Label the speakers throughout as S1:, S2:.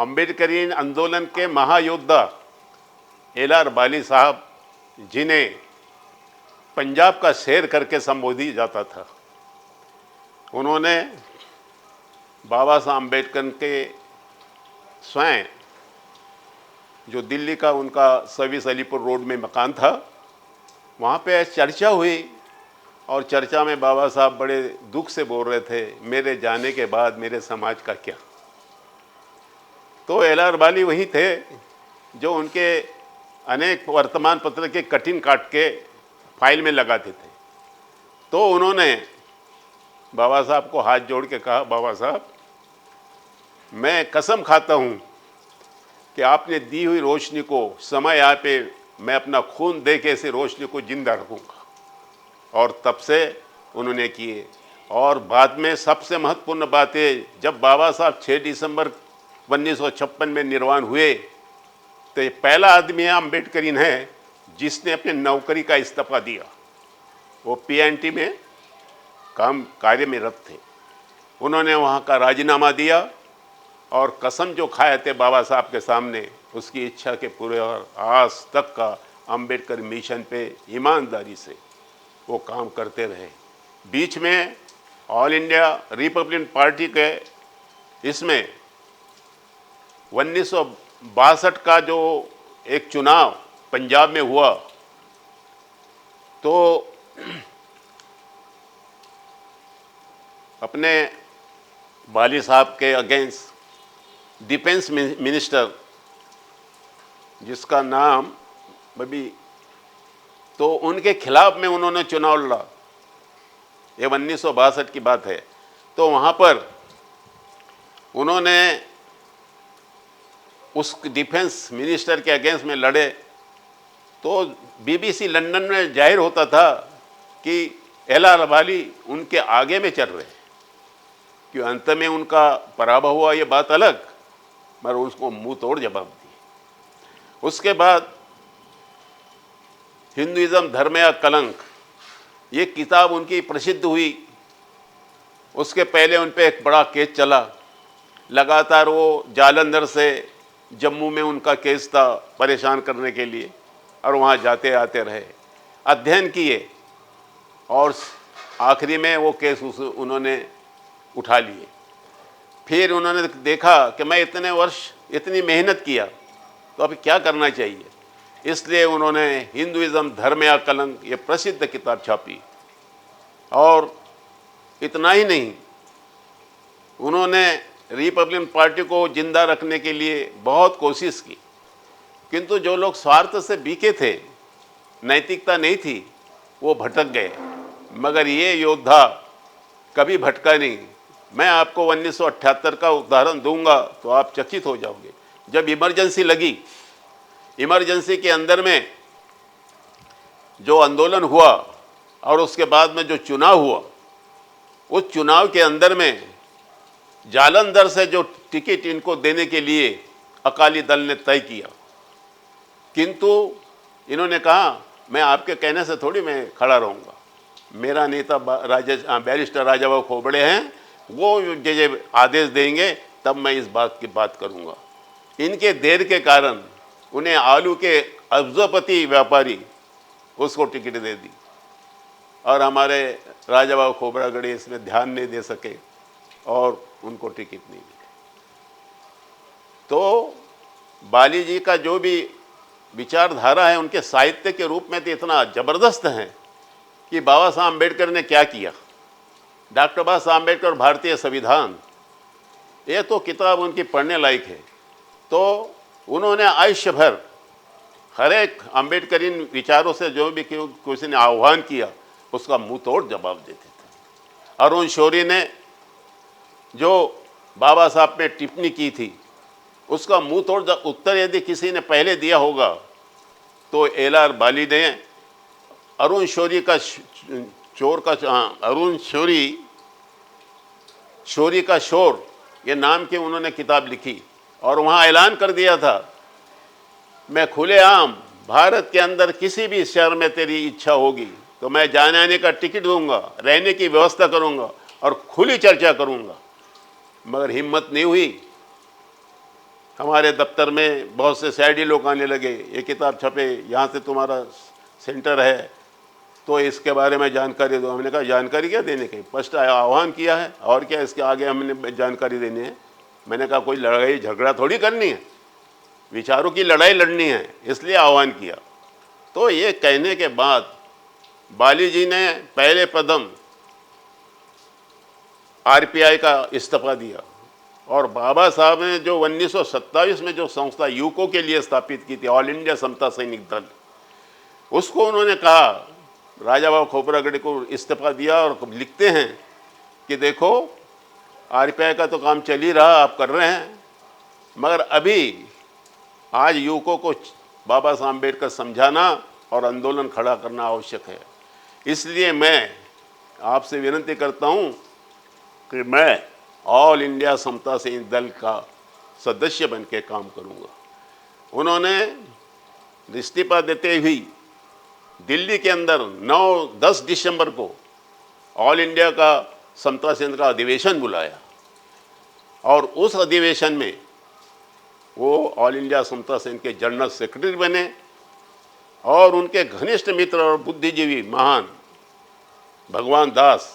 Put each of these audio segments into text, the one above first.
S1: अम्बेडकरीन आंदोलन के महायोद्धा एल.आर. बाली साहब, जिन्हें पंजाब का शेर करके संबोधित जाता था, उन्होंने बाबा साहब अम्बेडकर के स्वयं, जो दिल्ली का उनका 26 अलीपुर रोड में मकान था, वहाँ पे चर्चा हुई और चर्चा में बाबा साहब बड़े दुख से बोल रहे थे, मेरे जाने के बाद मेरे समाज का क्या। तो एल.आर. बाली वही थे जो उनके अनेक वर्तमान पत्र के कटिंग काट के फाइल में लगाते थे। तो उन्होंने बाबा साहब को हाथ जोड़ के कहा, बाबा साहब, मैं कसम खाता हूँ कि आपने दी हुई रोशनी को समय आए पे मैं अपना खून दे के इसे रोशनी को जिंदा रखूँगा। और तब से उन्होंने किए। और बाद में सबसे महत्वपूर्ण बात है, जब बाबा साहब 6 दिसंबर 1956 में निर्वाण हुए, तो ये पहला आदमी अम्बेडकरीन है जिसने अपने नौकरी का इस्तीफा दिया। वो पीएनटी में कार्य में रत थे। उन्होंने वहाँ का राजीनामा दिया और कसम जो खाए थे बाबा साहब के सामने, उसकी इच्छा के पूरे और आज तक का अम्बेडकर मिशन पे ईमानदारी से वो काम करते रहे। बीच में ऑल इंडिया रिपब्लिकन पार्टी के इसमें 1962 का जो एक चुनाव पंजाब में हुआ, तो अपने बाली साहब के अगेंस्ट डिफेंस मिनिस्टर, जिसका नाम अभी, तो उनके खिलाफ में उन्होंने चुनाव लड़ा। ये 1962 की बात है। तो वहाँ पर उन्होंने उस डिफेंस मिनिस्टर के अगेंस्ट में लड़े। तो बीबीसी लंदन में जाहिर होता था कि एल.आर. बाली उनके आगे में चल रहे, कि अंत में उनका पराभव हुआ, ये बात अलग, मगर उसको मुंह तोड़ जवाब दिए। उसके बाद हिंदुइज्म धर्म या कलंक, ये किताब उनकी प्रसिद्ध हुई। उसके पहले उन पे एक बड़ा केस चला। लगातार वो जालंधर से जम्मू में उनका केस था परेशान करने के लिए, और वहाँ जाते आते रहे, अध्ययन किए, और आखिरी में वो केस उन्होंने उठा लिए। फिर उन्होंने देखा कि मैं इतने वर्ष इतनी मेहनत किया, तो अभी क्या करना चाहिए। इसलिए उन्होंने हिंदुइज्म धर्म या कलंक, ये प्रसिद्ध किताब छापी। और इतना ही नहीं, उन्होंने रिपब्लिकन पार्टी को जिंदा रखने के लिए बहुत कोशिश की, किंतु जो लोग स्वार्थ से बीके थे, नैतिकता नहीं थी, वो भटक गए। मगर ये योद्धा कभी भटका नहीं। मैं आपको 1978 का उदाहरण दूंगा तो आप चकित हो जाओगे। जब इमरजेंसी लगी, इमरजेंसी के अंदर में जो आंदोलन हुआ और उसके बाद में जो चुनाव हुआ, उस चुनाव के अंदर में जालंधर से जो टिकट इनको देने के लिए अकाली दल ने तय किया, किंतु इन्होंने कहा मैं आपके कहने से थोड़ी मैं खड़ा रहूँगा, मेरा नेता बैरिस्टर राजाभाऊ खोबड़े हैं, वो जो आदेश देंगे तब मैं इस बात की बात करूँगा। इनके देर के कारण उन्हें आलू के अब्जोपति व्यापारी उसको टिकट दे दी, और हमारे राजाभाऊ खोबरागढ़े इसमें ध्यान नहीं दे सके और उनको टिकट नहीं मिली। तो बाली जी का जो भी विचारधारा है, उनके साहित्य के रूप में तो इतना ज़बरदस्त है कि बाबा साहब अम्बेडकर ने क्या किया। डॉक्टर बाबा साहब अम्बेडकर और भारतीय संविधान, ये तो किताब उनकी पढ़ने लायक है। तो उन्होंने आयुष्य भर हर एक अम्बेडकरीन विचारों से जो भी किसी ने आह्वान किया, उसका मुंह तोड़ जवाब देते थे। अरुण शौरी ने जो बाबा साहब पे टिप्पणी की थी, उसका मुंह तोड़ उत्तर यदि किसी ने पहले दिया होगा तो एल.आर. बाली ने अरुण शौरी का अरुण शौरी का शोर, ये नाम की उन्होंने किताब लिखी, और वहाँ ऐलान कर दिया था, मैं खुलेआम भारत के अंदर किसी भी शहर में तेरी इच्छा होगी तो मैं जाने आने का टिकट दूंगा, रहने की व्यवस्था करूंगा और खुली चर्चा करूंगा। मगर हिम्मत नहीं हुई हमारे दफ्तर में बहुत से सैडी लोग आने लगे, ये किताब छपे, यहाँ से तुम्हारा सेंटर है तो इसके बारे में जानकारी दो। हमने कहा जानकारी क्या देने की, फर्स्ट आह्वान किया है और क्या इसके आगे हमने जानकारी देनी है। मैंने कहा कोई लड़ाई झगड़ा थोड़ी करनी है, विचारों की लड़ाई लड़नी है, इसलिए आह्वान किया। तो ये कहने के बाद बाली जी ने पहले कदम आरपीआई का इस्तीफा दिया और बाबा साहब ने जो 1927 में जो संस्था यूको के लिए स्थापित की थी, ऑल इंडिया समता सैनिक दल, उसको उन्होंने कहा, राजा बाबू खोपरागढ़ को इस्तीफा दिया और लिखते हैं कि देखो आरपीआई का तो काम चल ही रहा, आप कर रहे हैं, मगर अभी आज यूको को बाबा साहब अम्बेडकर समझाना और आंदोलन खड़ा करना आवश्यक है। इसलिए मैं आपसे विनती करता हूं कि मैं ऑल इंडिया समता सैनिक दल का सदस्य बन के काम करूंगा। उन्होंने इस्तीफा देते हुए दिल्ली के अंदर 9-10 दिसंबर को ऑल इंडिया का समता सैनिक का अधिवेशन बुलाया और उस अधिवेशन में वो ऑल इंडिया समता सैनिक के जनरल सेक्रेटरी बने और उनके घनिष्ठ मित्र और बुद्धिजीवी महान भगवान दास,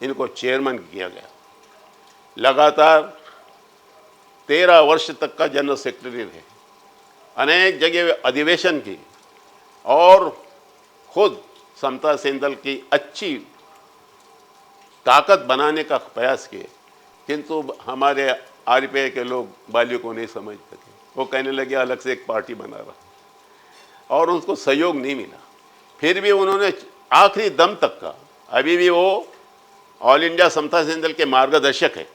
S1: इनको चेयरमैन किया गया। लगातार 13 वर्ष तक का जनरल सेक्रेटरी रहे, अनेक जगह अधिवेशन की और खुद समता सैनिक दल की अच्छी ताकत बनाने का प्रयास किए, किंतु हमारे आरपीआई के लोग बालियों को नहीं समझ सके। वो कहने लगे अलग से एक पार्टी बना रहा और उनको सहयोग नहीं मिला। फिर भी उन्होंने आखिरी दम तक का, अभी भी वो ऑल इंडिया समता सैनिक दल के मार्गदर्शक है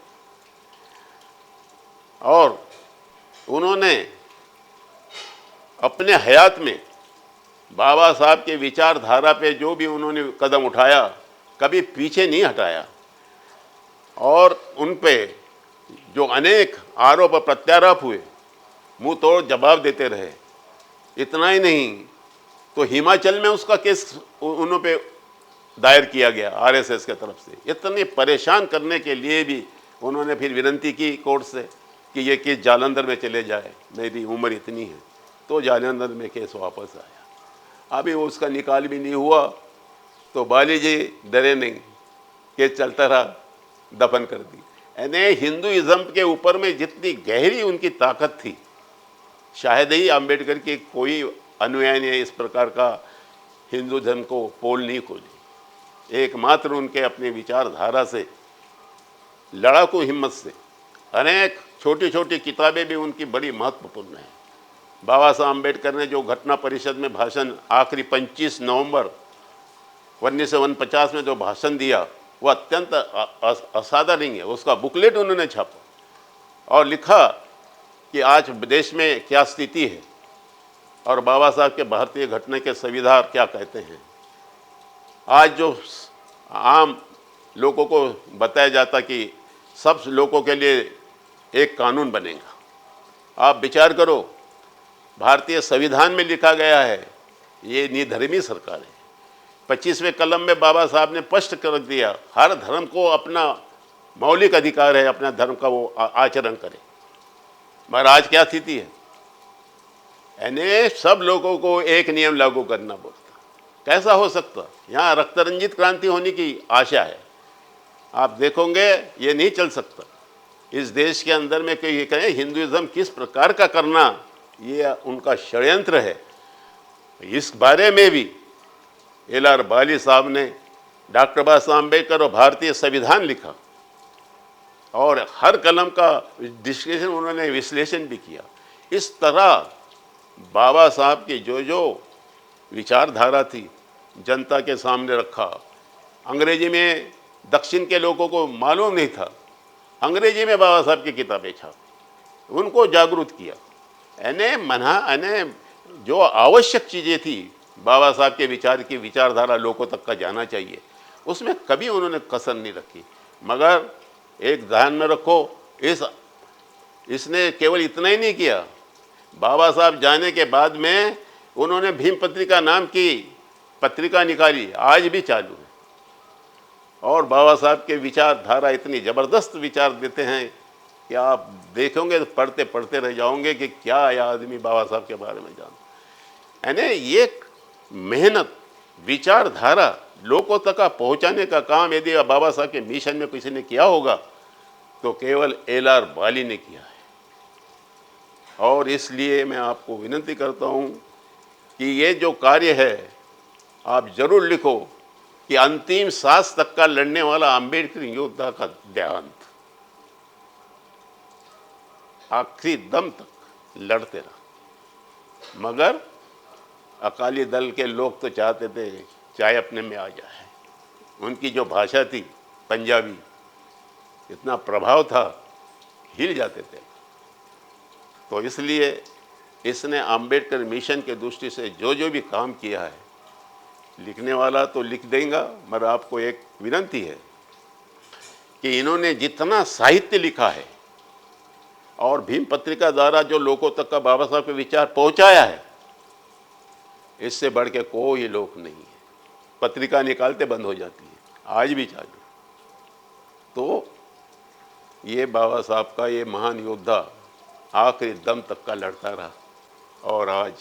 S1: और उन्होंने अपने हयात में बाबा साहब के विचारधारा पे जो भी उन्होंने कदम उठाया कभी पीछे नहीं हटाया और उन पे जो अनेक आरोप प्रत्यारोप हुए मुंह तोड़ जवाब देते रहे। इतना ही नहीं तो हिमाचल में उसका केस उन्हों पे दायर किया गया आरएसएस के तरफ से। इतने परेशान करने के लिए भी उन्होंने फिर विनती की कोर्ट से कि ये केस जालंधर में चले जाए, मेरी उम्र इतनी है, तो जालंधर में केस वापस आया। अभी उसका निकाल भी नहीं हुआ तो बाली जी डरे नहीं, केस चलता रहा, दफन कर दी। यानी हिंदुइज्म के ऊपर में जितनी गहरी उनकी ताकत थी, शायद ही अम्बेडकर की कोई अनुयायी ने इस प्रकार का हिंदू धर्म को पोल नहीं खोली। एकमात्र उनके अपने विचारधारा से, लड़ाकू हिम्मत से, अनेक छोटी छोटी किताबें भी उनकी बड़ी महत्वपूर्ण हैं। बाबा साहब अम्बेडकर ने जो घटना परिषद में भाषण आखिरी 25 नवंबर 1949 में जो भाषण दिया वो अत्यंत असाधारण है। उसका बुकलेट उन्होंने छापा और लिखा कि आज देश में क्या स्थिति है और बाबा साहब के भारतीय घटना के संविधान क्या कहते हैं। आज जो आम लोगों को बताया जाता कि सब लोगों के लिए एक कानून बनेगा, आप विचार करो, भारतीय संविधान में लिखा गया है ये निधर्मी सरकार है। 25वें कलम में बाबा साहब ने स्पष्ट कर दिया हर धर्म को अपना मौलिक अधिकार है अपना धर्म का वो आचरण करे। मगर आज क्या स्थिति है, यानी सब लोगों को एक नियम लागू करना पड़ता। कैसा हो सकता, यहाँ रक्त रंजित क्रांति होने की आशा है। आप देखोगे ये नहीं चल सकता। इस देश के अंदर में कोई ये कहें हिंदुइज्म किस प्रकार का करना, ये उनका षड्यंत्र है। इस बारे में भी एल.आर. बाली साहब ने डॉक्टर बाबा साहब अम्बेडकर और भारतीय संविधान लिखा और हर कलम का डिस्कशन उन्होंने विश्लेषण भी किया। इस तरह बाबा साहब की जो जो विचारधारा थी जनता के सामने रखा। अंग्रेजी में दक्षिण के लोगों को मालूम नहीं था, अंग्रेजी में बाबा साहब की किताबें छापी, उनको जागरूक किया। यानी जो आवश्यक चीज़ें थी बाबा साहब के विचार की विचारधारा लोगों तक का जाना चाहिए, उसमें कभी उन्होंने कसर नहीं रखी। मगर एक ध्यान में रखो, इसने केवल इतना ही नहीं किया, बाबा साहब जाने के बाद में उन्होंने भीम पत्रिका नाम की पत्रिका निकाली, आज भी चालू है। और बाबा साहब के विचारधारा इतनी ज़बरदस्त विचार देते हैं कि आप देखोगे तो पढ़ते पढ़ते रह जाओगे कि क्या आया आदमी बाबा साहब के बारे में जान। यानी ये मेहनत, विचारधारा लोगों तक पहुंचाने का काम यदि बाबा साहब के मिशन में किसी ने किया होगा तो केवल एल.आर. बाली ने किया है। और इसलिए मैं आपको विनती करता हूं कि ये जो कार्य है आप जरूर लिखो कि अंतिम सांस तक का लड़ने वाला अंबेडकर योद्धा का देहांत, आखिरी दम तक लड़ते रहा। मगर अकाली दल के लोग तो चाहते थे चाय अपने में आ जाए। उनकी जो भाषा थी पंजाबी, इतना प्रभाव था, हिल जाते थे। तो इसलिए इसने अंबेडकर मिशन के दृष्टि से जो जो भी काम किया है, लिखने वाला तो लिख देगा, मगर आपको एक विनती है कि इन्होंने जितना साहित्य लिखा है और भीम पत्रिका द्वारा जो लोगों तक का बाबा साहब के विचार पहुंचाया है, इससे बढ़ के कोई लोक नहीं है। पत्रिका निकालते बंद हो जाती है, आज भी चालू। तो ये बाबा साहब का ये महान योद्धा आखिरी दम तक का लड़ता रहा और आज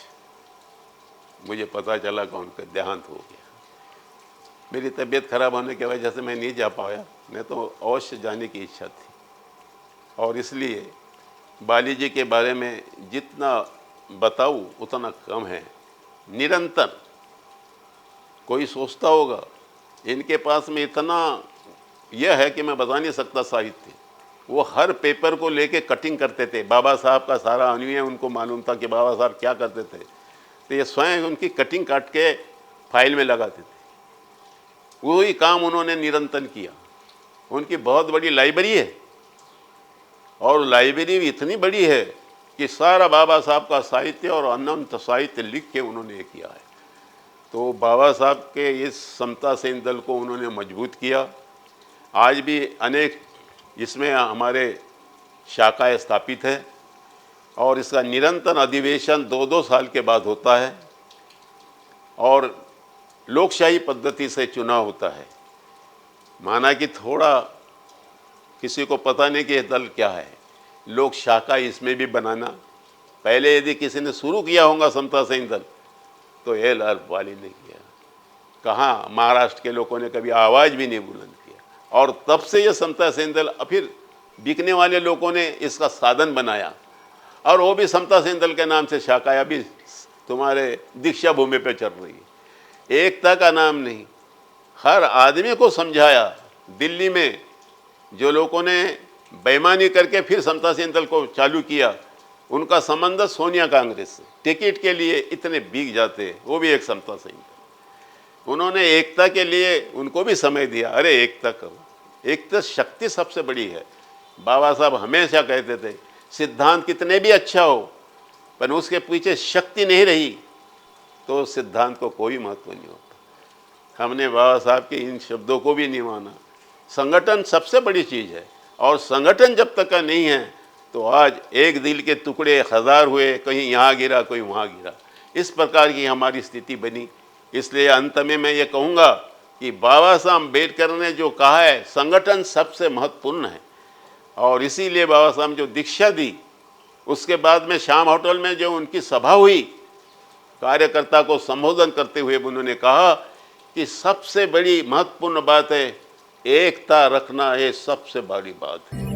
S1: मुझे पता चला कि उनका देहांत हो गया। मेरी तबीयत खराब होने की वजह से मैं नहीं जा पाया, नहीं तो अवश्य जाने की इच्छा थी। और इसलिए बाली जी के बारे में जितना बताऊं उतना कम है। निरंतर कोई सोचता होगा इनके पास में इतना यह है कि मैं बता नहीं सकता साहित्य। वो हर पेपर को लेके कटिंग करते थे। बाबा साहब का सारा अनुयायी उनको मालूम था कि बाबा साहब क्या करते थे, तो ये स्वयं उनकी कटिंग काट के फाइल में लगाते थे। वही काम उन्होंने निरंतर किया। उनकी बहुत बड़ी लाइब्रेरी है और लाइब्रेरी भी इतनी बड़ी है कि सारा बाबा साहब का साहित्य और अनंत साहित्य लिख के उन्होंने किया है। तो बाबा साहब के इस समता सेन दल को उन्होंने मजबूत किया। आज भी अनेक इसमें हमारे शाखाएं स्थापित है और इसका निरंतर अधिवेशन 2-2 साल के बाद होता है और लोकशाही पद्धति से चुनाव होता है। माना कि थोड़ा किसी को पता नहीं कि यह दल क्या है, लोक शाखा इसमें भी बनाना। पहले यदि किसी ने शुरू किया होगा समता सेन दल तो एल.आर. बाली ने किया। कहाँ महाराष्ट्र के लोगों ने कभी आवाज़ भी नहीं बुलंद किया। और तब से ये समता सेन दल, फिर बिकने वाले लोगों ने इसका साधन बनाया और वो भी समता सेन दल के नाम से शाखा अभी तुम्हारे दीक्षा भूमि पे चल रही है। एकता का नाम नहीं, हर आदमी को समझाया। दिल्ली में जो लोगों ने बेईमानी करके फिर समता सेन दल को चालू किया, उनका संबंध सोनिया कांग्रेस से, टिकट के लिए इतने बिक जाते, वो भी एक समता सेन दल। उन्होंने एकता के लिए उनको भी समय दिया। अरे एकता करो, एकता शक्ति सबसे बड़ी है। बाबा साहब हमेशा कहते थे सिद्धांत कितने भी अच्छा हो पर उसके पीछे शक्ति नहीं रही तो सिद्धांत को कोई महत्व नहीं होता। हमने बाबा साहब के इन शब्दों को भी नहीं माना। संगठन सबसे बड़ी चीज़ है और संगठन जब तक का नहीं है तो आज एक दिल के टुकड़े 1000 हुए, कहीं यहाँ गिरा कोई वहाँ गिरा, इस प्रकार की हमारी स्थिति बनी। इसलिए अंत में मैं ये कहूँगा कि बाबा साहब अम्बेडकर ने जो कहा है संगठन सबसे महत्वपूर्ण है और इसीलिए बाबा साहब जो दीक्षा दी, उसके बाद में शाम होटल में जो उनकी सभा हुई, कार्यकर्ता को संबोधन करते हुए उन्होंने कहा कि सबसे बड़ी महत्वपूर्ण बात है एकता रखना, ये सबसे बड़ी बात है।